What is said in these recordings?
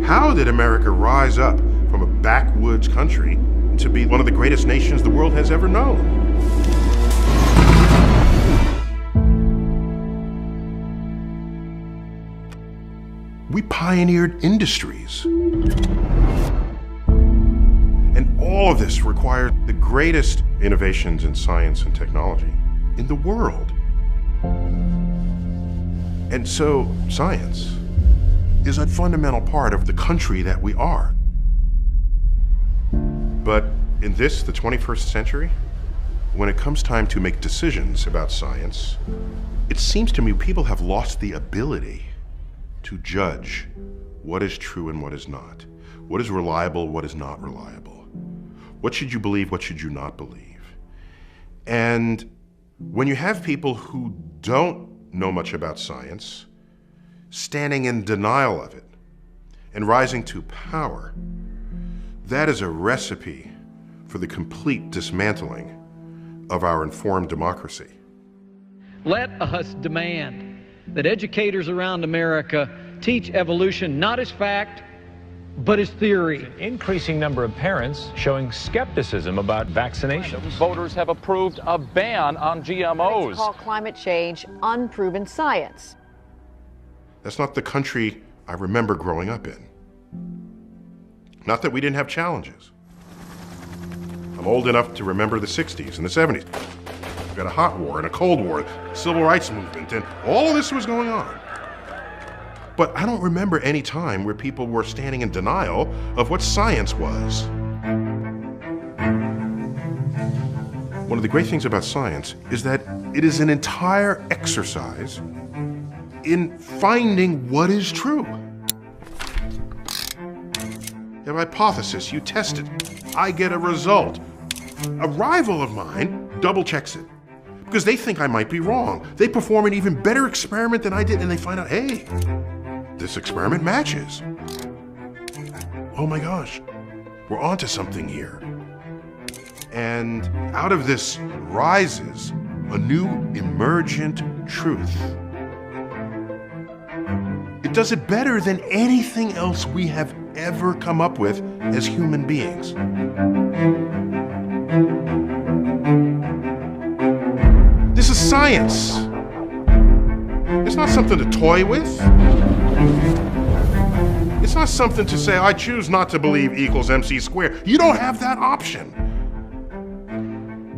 How did America rise up from a backwoods country to be one of the greatest nations the world has ever known? We pioneered industries. And all of this required the greatest innovations in science and technology in the world. And so, science is a fundamental part of the country that we are. But in this, the 21st century, when it comes time to make decisions about science, it seems to me people have lost the ability to judge what is true and what is not. What is reliable, what is not reliable. What should you believe, what should you not believe? And when you have people who don't know much about science, standing in denial of it, and rising to power, that is a recipe for the complete dismantling of our informed democracy. Let us demand that educators around America teach evolution not as fact, but as theory. An increasing number of parents showing skepticism about vaccinations. Voters have approved a ban on GMOs. Critics call climate change unproven science. That's not the country I remember growing up in. Not that we didn't have challenges. I'm old enough to remember the 60s and the 70s. We had a hot war and a cold war, civil rights movement, and all of this was going on. But I don't remember any time where people were standing in denial of what science was. One of the great things about science is that it is an entire exercise in finding what is true. You have a hypothesis, you test it, I get a result. A rival of mine double checks it because they think I might be wrong. They perform an even better experiment than I did and they find out, hey, this experiment matches. Oh my gosh, we're onto something here. And out of this rises a new emergent truth. It does it better than anything else we have ever come up with as human beings. This is science. It's not something to toy with. It's not something to say, I choose not to believe equals MC squared. You don't have that option.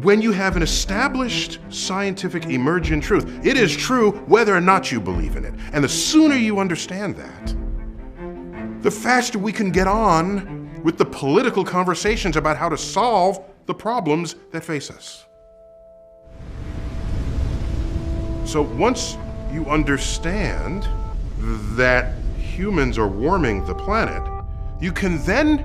When you have an established scientific emergent truth, it is true whether or not you believe in it. And the sooner you understand that, the faster we can get on with the political conversations about how to solve the problems that face us. So once you understand that humans are warming the planet, you can then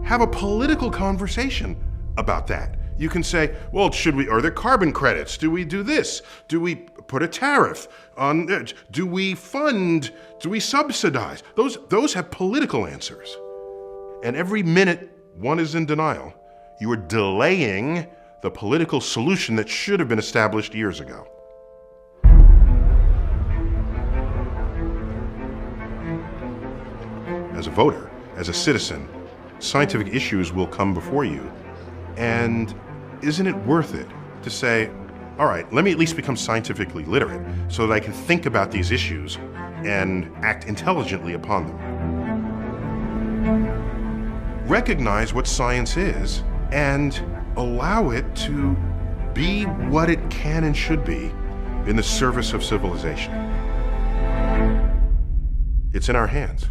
have a political conversation about that. You can say, well, are there carbon credits? Do we do this? Do we put a tariff on it? Do we fund? Do we subsidize? Those have political answers. And every minute one is in denial, you are delaying the political solution that should have been established years ago. As a voter, as a citizen, scientific issues will come before you. And isn't it worth it to say, all right, let me at least become scientifically literate so that I can think about these issues and act intelligently upon them. Recognize what science is and allow it to be what it can and should be in the service of civilization. It's in our hands.